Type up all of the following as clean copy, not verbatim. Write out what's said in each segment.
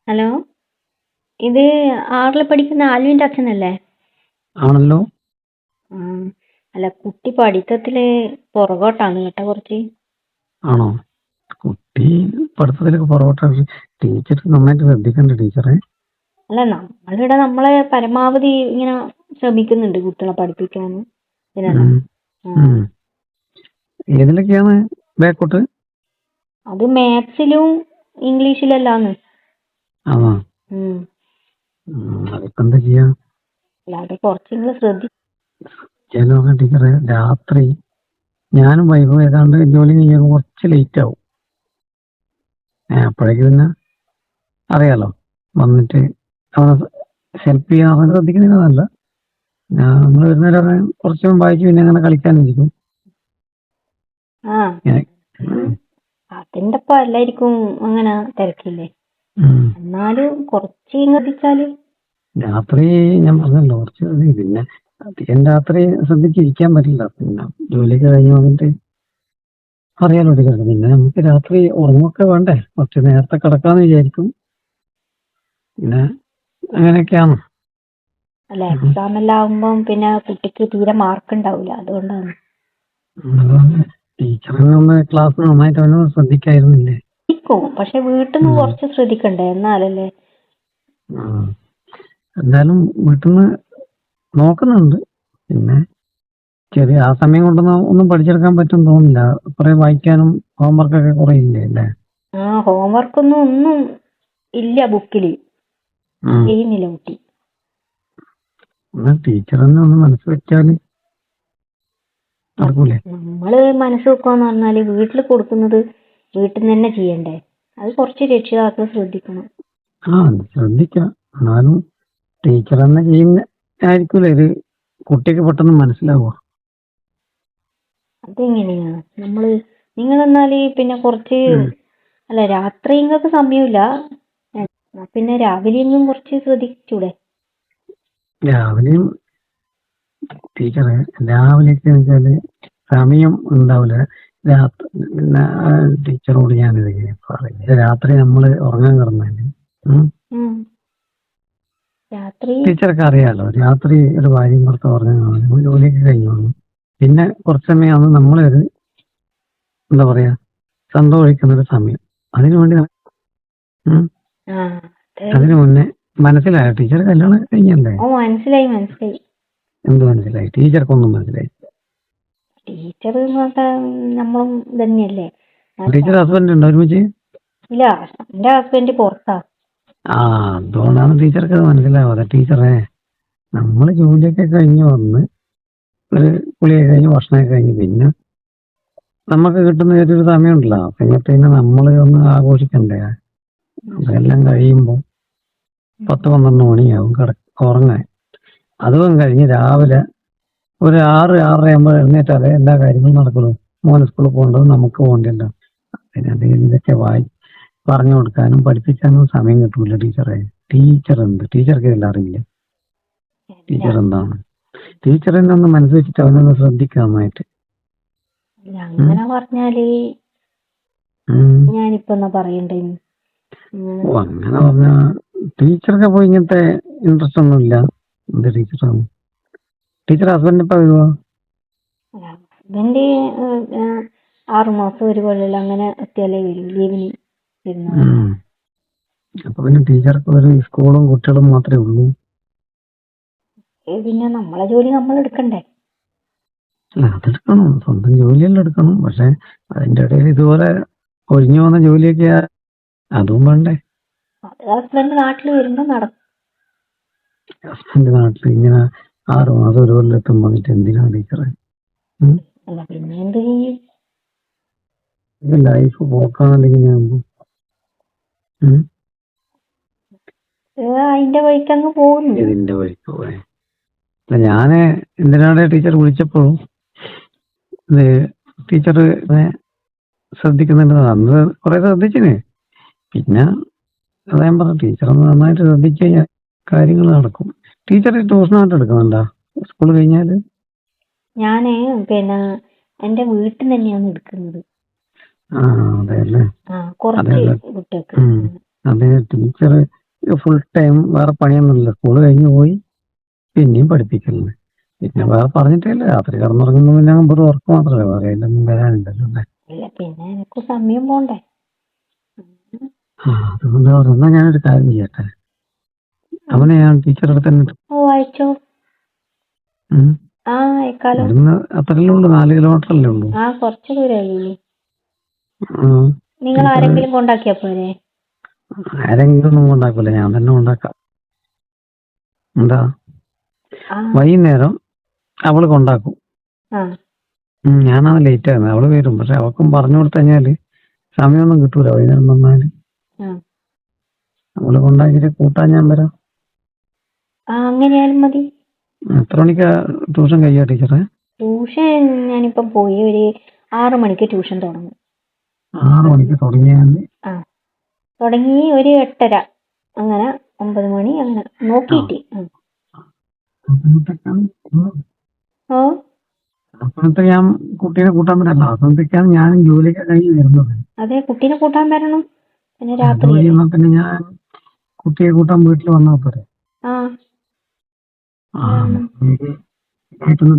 Hello, ഇത് ആറിൽ പഠിക്കുന്ന ആൽവിന്റെ അച്ഛനല്ലേ? ആണല്ലോ. ആ, അല്ല, കുട്ടി പഠിത്തത്തില് പുറകോട്ടാണ് കേട്ടോ കുറച്ച്. ആണോ? കുട്ടി പഠിത്തത്തിലൊക്കെ പുറകോട്ടാണ്. ടീച്ചർ നന്നായിട്ട് ശ്രദ്ധിക്കണ്ടേ ടീച്ചറെ? അല്ല, നമ്മളിവിടെ നമ്മളെ പരമാവധി ഇങ്ങനെ ശ്രമിക്കുന്നുണ്ട് കുട്ടികളെ പഠിപ്പിക്കാൻ. ഇതിനെല്ലാം ഉം. ആ, ഉം. ഏതിലൊക്കെയാണ് ബാക്കോട്ട്? അത് മാത്സിലും ഇംഗ്ലീഷിലെല്ലാന്ന്. ആണോ? ഉം. അതിപ്പോ എന്താ ചെയ്യാ? അല്ലാതെ കുറച്ച് നിങ്ങൾ നോക്കാം ടീച്ചറെ. രാത്രി ഞാനും വൈകും ഏതാണ്ട് ജോലി ചെയ്യാൻ കുറച്ച് ലേറ്റ് ആവും. അപ്പോഴേക്ക് പിന്നെ അറിയാലോ, വന്നിട്ട് അവനെ ഹെൽപ്പ് ചെയ്യാൻ അവൻ ശ്രദ്ധിക്കുന്നതിനല്ല. നമ്മൾ വരുന്നവരെ കുറച്ച് വായിക്കും, പിന്നെ അങ്ങനെ കളിക്കാനിരിക്കും. ആ, ഇങ്ങനെ. ഉം. അതിന്റെ ഒപ്പം എല്ലാവർക്കും അങ്ങനെ തിരക്കില്ലേ? ഉം. എന്നാലും കുറച്ച് ശ്രദ്ധിച്ചാല്. രാത്രി ഞാൻ പറഞ്ഞല്ലോ കുറച്ച് മതി. പിന്നെ അധികം രാത്രി ശ്രദ്ധിച്ചിരിക്കാൻ പറ്റില്ല. പിന്നെ ജോലിയൊക്കെ കഴിഞ്ഞ് വന്നിട്ട് അറിയാലോ ടീച്ചർക്ക്. പിന്നെ നമുക്ക് രാത്രി ഉറങ്ങൊക്കെ വേണ്ടേ? കുറച്ച് നേരത്തെ കിടക്കാന്ന് വിചാരിക്കും. പിന്നെ അങ്ങനെയൊക്കെയാണ്. അല്ല, എക്സാം എല്ലാം ആവുമ്പം പിന്നെ കുട്ടിക്ക് തീരെ മാർക്ക് ഉണ്ടാവില്ല, അതുകൊണ്ടാണ്. ടീച്ചറിനെ ഒന്ന് ക്ലാസ് നന്നായിട്ട് അവനൊന്ന് ശ്രദ്ധിക്കായിരുന്നില്ലേ? ശ്രദ്ധിക്കും, പക്ഷെ വീട്ടിൽ നിന്ന് ഉം. കുറച്ച് ശ്രദ്ധിക്കണ്ടേ, എന്നാലല്ലേ. ആ. എന്തായാലും വീട്ടിൽ നിന്ന് നോക്കുന്നുണ്ട്. പിന്നെ ചെറിയ ആ സമയം കൊണ്ടൊന്നും ഒന്നും പഠിച്ചെടുക്കാൻ പറ്റും തോന്നില്ല. കുറെ വായിക്കാനും ഹോംവർക്കൊക്കെ കുറെ ഇല്ലേ അല്ലേ? ആ, ഒന്നും ഇല്ല ബുക്കില്, ഉം. ചെയ്യുന്നില്ല കുട്ടി. എന്നാ ടീച്ചർ തന്നെ ഒന്ന് മനസ്സ് വെച്ചാല് നടക്കൂലേ? നമ്മള് മനസ്സ് വെക്കാന്ന് പറഞ്ഞാല് വീട്ടിൽ കൊടുക്കുന്നത് വീട്ടിൽ നിന്ന് തന്നെ ചെയ്യണ്ടേ. അത് കുറച്ച് രക്ഷിതാക്കൾ ശ്രദ്ധിക്കണം. ആ, ശ്രദ്ധിക്കാം. എന്നാലും ടീച്ചർ തന്നെ ചെയ്യുന്ന ആയിരിക്കൂലേ ഒരു കുട്ടിക്ക് പെട്ടെന്ന് മനസ്സിലാവുക. അതെങ്ങനെയാ നിങ്ങൾ എന്നാല് പിന്നെ കുറച്ച്, ഉം. അല്ല, രാത്രി നിങ്ങൾക്ക് സമയമില്ല, പിന്നെ രാവിലെയെങ്കിലും കുറച്ച് ശ്രദ്ധിച്ചൂടെ? രാവിലെയും ടീച്ചറെ രാവിലെയൊക്കെ വെച്ചാല് സമയം ഉണ്ടാവില്ല. രാത്രി പിന്നെ ടീച്ചറോട് ഞാനിത് പറയും. രാത്രി നമ്മള് ഉറങ്ങാൻ കിടന്നാല് ഉം. രാത്രി ടീച്ചർക്ക് അറിയാലോ, രാത്രി ഒരു ഭാര്യയും പുറത്ത് ഉറങ്ങാൻ നമ്മൾ ജോലിയൊക്കെ കഴിഞ്ഞു വന്നു. പിന്നെ കുറച്ച് സമയമാണ് നമ്മളെ ഒരു എന്താ പറയാ സന്തോഷിക്കുന്ന ഒരു സമയം. അതിനുവേണ്ടി ഉം, ആ, അതിനു മുന്നേ മനസ്സിലായോ? ടീച്ചർ കല്യാണം കഴിഞ്ഞല്ലേ? ഓ, മനസ്സിലായി. എന്ത് മനസ്സിലായി? ടീച്ചർക്കൊന്നും മനസ്സിലായി? ടീച്ചർ നമ്മളും തന്നെയല്ലേ. ടീച്ചർ ഹസ്ബൻഡ് ഉണ്ടോ ഒരുമിച്ച്? ഇല്ല, എന്റെ ഹസ്ബൻഡ് പുറത്താ. ആ, അതുകൊണ്ടാണ് ടീച്ചർക്ക് അത് മനസ്സിലാവാതെ. ടീച്ചറെ, നമ്മള് ജോലിയൊക്കെ കഴിഞ്ഞ് വന്ന് ഒരു കുളിയൊക്കെ കഴിഞ്ഞ് ഭക്ഷണമൊക്കെ കഴിഞ്ഞ് പിന്നെ നമുക്ക് കിട്ടുന്ന ഒരു സമയമുണ്ടല്ലോ, ആ സമയത്ത് പിന്നെ നമ്മള് ഒന്ന് ആഘോഷിക്കണ്ടേ? അതെല്ലാം കഴിയുമ്പോ 10-12 മണിയാവും ഉറങ്ങാൻ. അതും കഴിഞ്ഞ് രാവിലെ ഒരു 6-6:30 ആകുമ്പോൾ എഴുന്നേറ്റാലേ എല്ലാ കാര്യങ്ങളും നടക്കുള്ളൂ. മോന് സ്കൂളിൽ പോകേണ്ടത് നമുക്ക് പോകണ്ടല്ലോ. പിന്നെ അത് ഇതൊക്കെ പറഞ്ഞു കൊടുക്കാനും പഠിപ്പിക്കാനും സമയം കിട്ടൂല ടീച്ചറെ. ടീച്ചർക്ക് ഇതെല്ലാം അറിയില്ല. ടീച്ചർ എന്താണ്? ടീച്ചർ തന്നെ ഒന്ന് മനസ്സ് വെച്ചിട്ട് അവനൊന്ന് ശ്രദ്ധിക്കുക നന്നായിട്ട്. അങ്ങനെ പറഞ്ഞാല് ഉം. ഞാനിപ്പോ എന്നാ പറയണ്ടേ? ഓ, അങ്ങനെ പറഞ്ഞാ ടീച്ചർക്ക് പോയി ഇങ്ങനത്തെ ഇൻട്രസ്റ്റ് ഒന്നും ഇല്ല. എന്ത് ടീച്ചറാണ്? ടീച്ചർ ഹസ്ബൻഡ് ഇപ്പൊ വരുവോ? ഹസ്ബൻഡ് 6 മാസം ഒരു കൊല്ലം അങ്ങനെ എത്തിയാലേ വരൂ, ലീവിന് വരുന്ന. അപ്പൊ പിന്നെ ടീച്ചർക്ക് ഒരു സ്കൂളും കുട്ടികളും മാത്രമേ ഉള്ളൂ. പിന്നെ നമ്മളെ ജോലി നമ്മൾ എടുക്കണ്ടേ? അല്ല, അതെടുക്കണം, സ്വന്തം ജോലിയെല്ലാം എടുക്കണം. പക്ഷെ അതിന്റെ ഇടയിൽ ഇതുപോലെ ഒഴിഞ്ഞു പോകുന്ന ജോലിയൊക്കെ അതും വേണ്ടേ? അത് ഹസ്ബൻഡ് നാട്ടിൽ വരുമ്പോ നടക്കും. ഹസ്ബൻഡ് നാട്ടിൽ ഇങ്ങനെ 6 മാസം ഒരു കൊല്ലം എത്തുമ്പോ വന്നിട്ട് എന്തിനാണ് ടീച്ചറെ? അല്ല, പിന്നെ എന്ത് ചെയ്യും? ലൈഫ് പോക്കാണെങ്കിൽ അതിന്റെ വഴിക്കങ്ങ് പോകുന്നു. ഇതിന്റെ വഴിക്ക് പോയെ. അല്ല, ഞാന് എന്തിനാണ് ടീച്ചർ വിളിച്ചപ്പോഴും ടീച്ചർ ശ്രദ്ധിക്കുന്നുണ്ട്. അന്ന് കുറെ ശ്രദ്ധിച്ചിന്. പിന്നെ അതാ ഞാൻ പറഞ്ഞു, ടീച്ചർ ഒന്ന് നന്നായിട്ട് ശ്രദ്ധിച്ചു കഴിഞ്ഞാൽ കാര്യങ്ങൾ നടക്കും. ടീച്ചർ ട്യൂഷനായിട്ട് എടുക്കുന്നുണ്ടോ സ്കൂൾ കഴിഞ്ഞാല്? ഞാന് പിന്നെ എന്റെ വീട്ടിൽ തന്നെയാണ് എടുക്കുന്നത്. ആ, അതെ അല്ലേ? കുറച്ച് കുട്ടികൾക്ക്. അതിന് ടീച്ചർ ഫുൾ ടൈം വേറെ പണിയൊന്നുമില്ല, സ്കൂള് കഴിഞ്ഞ് പോയി പിന്നെയും പഠിപ്പിക്കലുണ്ട്. പിന്നെ വേറെ പറഞ്ഞിട്ടില്ല, രാത്രി കിടന്നുറങ്ങുമ്പോൾ പിന്നെ വെറും ഉറക്കം മാത്രമല്ല, വേറെ അതിലൊന്നും വരാനില്ലല്ലോ അല്ലേ. ഇല്ല, പിന്നെ എനിക്ക് സമയം പോണ്ടേ. അതുകൊണ്ട് എന്നാ ഞാനൊരു കാര്യം ചെയ്യട്ടെ, അവനെ ഞാൻ ടീച്ചറുടെ അടുത്ത് തന്നെ ഓ, അയച്ചോ. ആ, അയക്കാലോ. ഇവിടുന്ന് അത്രയല്ലേ ഉള്ളൂ, 4 കിലോമീറ്റർ അല്ലേ ഉള്ളൂ. ആ, കുറച്ച് ദൂരമല്ലേ. നിങ്ങൾ ആരെങ്കിലും കൊണ്ടാക്കിയാ പോരെ? ആരെങ്കിലും ഒന്നും കൊണ്ടാക്കൂല, ഞാൻ തന്നെ കൊണ്ടാക്കാം. എന്താ വൈകുന്നേരം അവള് കൊണ്ടാക്കും. ഞാനാണ് ലേറ്റ് ആകുന്നത്, അവള് വരും. പക്ഷെ അവൾക്കും പറഞ്ഞു കൊടുത്തു കഴിഞ്ഞാല് സമയമൊന്നും കിട്ടൂല. വൈകുന്നേരം വന്നാല് അവള് കൊണ്ടാക്കിട്ട് കൂട്ടാൻ ഞാൻ വരാം. അങ്ങനെയാലും മതി. എത്ര മണിക്കാ ട്യൂഷൻ കഴിയാ ടീച്ചറെ? ട്യൂഷൻ ഞാനിപ്പം പോയി ഒരു 6 മണിക്ക് ട്യൂഷൻ തുടങ്ങും. 6 മണിക്ക് തുടങ്ങിയാല് തുടങ്ങി ഒരു 8:30 അങ്ങനെ 9 മണി അങ്ങനെ നോക്കിയിട്ട്. ഓ, അപ്പോഴത്തെ ഞാൻ കുട്ടീനെ കൂട്ടാൻ പറ്റില്ല. അപ്പോഴത്തേക്കാണ് ഞാനും ജോലിയൊക്കെ കഴിഞ്ഞ് വരുന്നത്. അതെ, കുട്ടീനെ കൂട്ടാൻ വരണം. പിന്നെ ജോലി രാത്രി ചെയ്യുമ്പോ പിന്നെ ഞാൻ കുട്ടിയെ കൂട്ടാൻ വീട്ടിൽ വന്നാ പോരെ.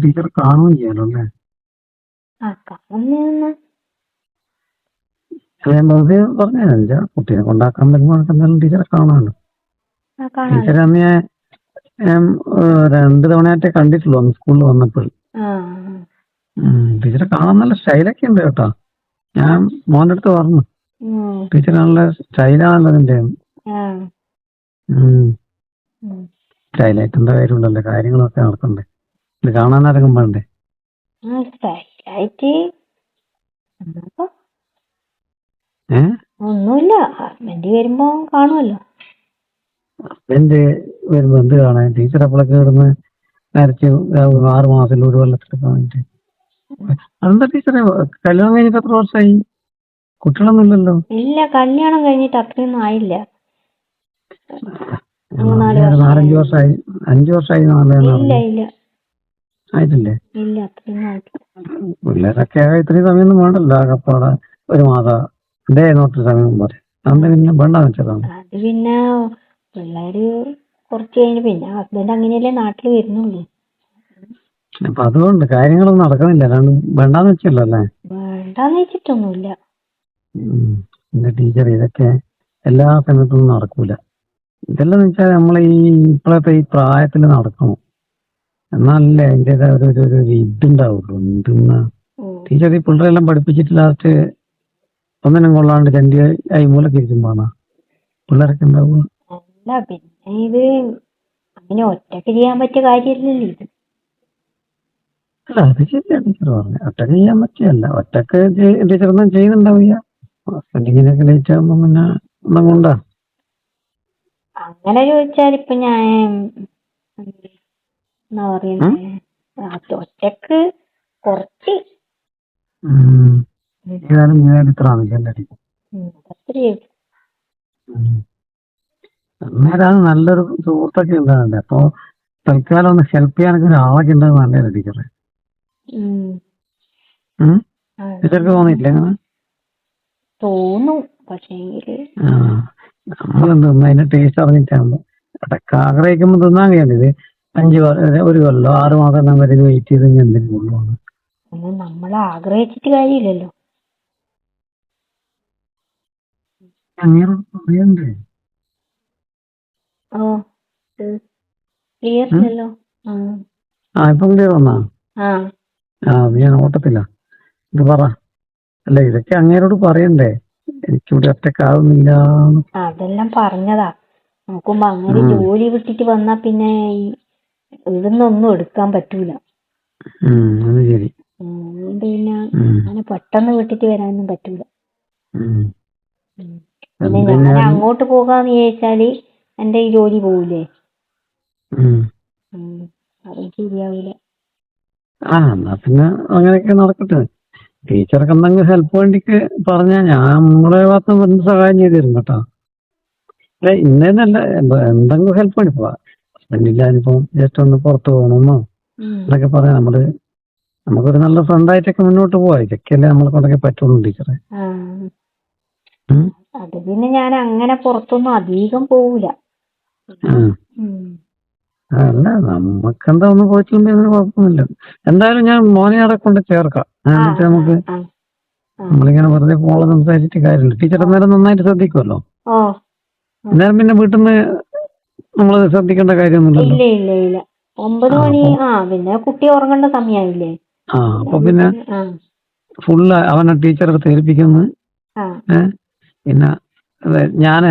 ടീച്ചർ കാണുകയും ചെയ്യാലോ അല്ലേ? കാണുന്ന പറഞ്ഞ കുട്ടീനെ കൊണ്ടാക്കാൻ വരുമ്പോ എന്തായാലും ടീച്ചറെ കാണാമല്ലോ. ടീച്ചറെ അന്ന് ഞാൻ 2 തവണയായിട്ടേ കണ്ടിട്ടുള്ളൂ, അന്ന് സ്കൂളിൽ വന്നപ്പോൾ. ടീച്ചറെ കാണാൻ നല്ല സ്റ്റൈലൊക്കെ ഉണ്ട് കേട്ടോ. ഞാൻ മോന്റെ അടുത്ത് പറഞ്ഞു, ടീച്ചർ നല്ല സ്റ്റൈലാണല്ലോ അതിന്റെ. സ്റ്റൈലായിട്ട് എന്താ കാര്യമുണ്ടല്ലോ, കാര്യങ്ങളൊക്കെ നടക്കണ്ടേ, ഇത് കാണാൻ ആരെങ്കിലും വേണ്ടേ? ഒന്നുമില്ല, ഹസ്ബൻഡ് വരുമ്പോ കാണുമല്ലോ. ഹസ്ബൻഡ് വരുമ്പോ എന്ത് കാണാൻ? ടീച്ചർ അപ്പോഴൊക്കെ ഇവിടുന്ന് നരച്ച് 6 മാസത്തിൽ 1 കൊല്ലത്തിലൊക്കെ വേണ്ടിട്ട്. അതെന്താ ടീച്ചറെ കല്യാണം കഴിഞ്ഞിട്ട് എത്ര വർഷമായി? കുട്ടികളൊന്നും ഇല്ലല്ലോ. ഇല്ല, കല്യാണം കഴിഞ്ഞിട്ട് അത്രയൊന്നും ആയില്ല. 4-5 വർഷമായി. 5 വർഷമായി. ഇല്ല ആയിട്ടില്ലേ? ഇല്ല, അത്രയൊന്നും ആയിട്ടില്ല. പിള്ളേരൊക്കെ ഇത്രയും സമയമൊന്നും വേണ്ടല്ലോ. ആകപ്പാടെ 1 മാസം ഒത്തിരി സമയം പോലെ. അന്ന് പിന്നെ വേണ്ടെന്ന് വെച്ചതാണ്. അത് പിന്നെ പിള്ളേര് കുറച്ച് കഴിഞ്ഞ് പിന്നെ ഹസ്ബൻഡ് അങ്ങനെയല്ലേ നാട്ടിൽ വരുന്നുള്ളൂ. അപ്പൊ അതുകൊണ്ട് കാര്യങ്ങളൊന്നും നടക്കുന്നില്ല. വേണ്ടാന്ന് വെച്ചല്ലോ അല്ലേ? വേണ്ടാന്ന് വെച്ചിട്ടൊന്നുമില്ല. എന്റെ ടീച്ചർ, ഇതൊക്കെ എല്ലാ സമയത്തൊന്നും നടക്കൂല. ഇതെല്ലാം വെച്ചാൽ നമ്മളെ ഇപ്പോഴത്തെ ഈ പ്രായത്തിൽ നടക്കണം, എന്നാലല്ലേ അതിൻ്റെതായ ഒരു ഇതുണ്ടാവുള്ളൂ. എന്തെന്നാ ടീച്ചർ ഈ പിള്ളേരെല്ലാം പഠിപ്പിച്ചിട്ട് ലാസ്റ്റ് ഒന്നിനും കൊള്ളാണ്ട് ചണ്ടി മൂലൊക്കെ ഇരിക്കുമ്പോണ പിള്ളേരൊക്കെ ഉണ്ടാവുക. അല്ല, പിന്നെ ഇത് അങ്ങനെ ഒറ്റക്ക് ചെയ്യാൻ പറ്റിയ കാര്യമല്ലല്ലോ ഇത്. അല്ല, അത് ശരിയാ ടീച്ചർ പറഞ്ഞു, ഒറ്റക്ക് ചെയ്യാൻ പറ്റിയല്ല. ഒറ്റക്ക് ടീച്ചറൊന്നും ചെയ്യുന്നുണ്ടാവില്ല. ഹസ്ബൻഡിങ്ങിനൊക്കെ ലേറ്റ് ആകുമ്പോ പിന്നെ ഒന്നും കൊണ്ടാ. അങ്ങനെ ചോദിച്ചാൽ ഇപ്പൊ ഞാൻ എന്താ പറയുന്നേ, ഒറ്റക്ക് കുറച്ച് അന്നേരം നല്ലൊരു സുഹൃത്തൊക്കെ ഉണ്ടാകണ്ടേ. അപ്പൊ തൽക്കാലം ഒന്ന് ഹെൽപ്പ് ചെയ്യാനൊക്കെ ഒരാളൊക്കെ ഉണ്ടെന്ന് നല്ലതല്ലേ ടീച്ചറെ? ടീച്ചർക്ക് തോന്നിയിട്ടില്ല അങ്ങനെ? തോന്നും, പക്ഷേ നമ്മളെന്താ അതിന്റെ ടേസ്റ്റ് അറിഞ്ഞിട്ടാകുമ്പോ അതൊക്കെ ആഗ്രഹിക്കുമ്പോ തിന്നാൻ കഴിയണ്ടത്. 1 കൊല്ലം 6 മാസം വരെ വെയിറ്റ് ചെയ്ത് എന്തിനും കൊള്ളുവാണ്. നമ്മൾ ആഗ്രഹിച്ചിട്ട് കാര്യമില്ലല്ലോ. അങ്ങേരോട് പറയണ്ടേ? ഇപ്പൊ ക്ലിയർ വന്നാ? അത് ഞാൻ ഓട്ടത്തില്ല. ഇത് പറ. അല്ല, ഇതൊക്കെ അങ്ങേരോട് പറയണ്ടേ? എനിക്കിവിടെ ഒറ്റക്കാവുന്നില്ല. അതെല്ലാം പറഞ്ഞതാ. നോക്കുമ്പോ അങ്ങനെ ജോലി വിട്ടിട്ട് വന്നാ പിന്നെ ഇവിടുന്നൊന്നും എടുക്കാൻ പറ്റൂല. അത് ശരി. അതുകൊണ്ട് പിന്നെ അങ്ങനെ പെട്ടെന്ന് വിട്ടിട്ട് വരാനൊന്നും പറ്റൂല. പിന്നെ ഞാൻ അങ്ങോട്ട് പോകാന്ന് വിചാരിച്ചാല് എന്റെ ഈ ജോലി പോവില്ലേ, അതും ശരിയാവില്ല. എന്നാ പിന്നെ അങ്ങനെയൊക്കെ നടക്കട്ടെ. ടീച്ചർക്ക് എന്തെങ്കിലും ഹെൽപ്പ് വേണ്ടിക്ക് പറഞ്ഞാൽ ഞാൻ നമ്മളെ ഭാഗത്ത് നിന്ന് സഹായം ചെയ്തു തരും കേട്ടോ. അല്ല, ഇന്നേന്നല്ല, എന്തെങ്കിലും ഹെൽപ്പ് വേണ്ടി പോവാ. ഹസ്ബൻഡില്ലാതിപ്പോ ജസ്റ്റ് ഒന്ന് പുറത്ത് പോകണമെന്നോ എന്നൊക്കെ പറയാം. നമുക്കൊരു നല്ല ഫ്രണ്ടായിട്ടൊക്കെ മുന്നോട്ട് പോവാം. ഇതൊക്കെയല്ലേ നമ്മളെ കൊണ്ടൊക്കെ പറ്റുള്ളൂ ടീച്ചറെ. അത് പിന്നെ ഞാൻ അങ്ങനെ പുറത്തൊന്നും അധികം പോവൂല. ഉം. ഉം. അല്ല നമുക്കെന്താ ഒന്ന് പോയിട്ടുണ്ടെങ്കിൽ അതിന് കുഴപ്പമൊന്നുമില്ല. എന്തായാലും ഞാൻ മോനെ അവിടെ കൊണ്ട് ചേർക്കാം. ആ എന്നിട്ട് ആ നമുക്ക് ആ ആ. നമ്മളിങ്ങനെ വെറുതെ ഫോണിൽ സംസാരിച്ചിട്ട് കാര്യമില്ല. ടീച്ചർ അന്നേരം നന്നായിട്ട് ശ്രദ്ധിക്കുമല്ലോ. ഓ അന്നേരം പിന്നെ വീട്ടിൽ നിന്ന് നമ്മൾ ശ്രദ്ധിക്കേണ്ട കാര്യമൊന്നുമില്ലല്ലോ. ഇല്ല ഇല്ല ഇല്ല. 9 ആ മണി. അപ്പൊ പിന്നെ കുട്ടി ഉറങ്ങേണ്ട സമയായില്ലേ. അപ്പൊ പിന്നെ ആ ഫുള്ള് അവനെ ടീച്ചറെ ഏൽപ്പിക്കുന്നു. ആ പിന്നെ ഞാൻ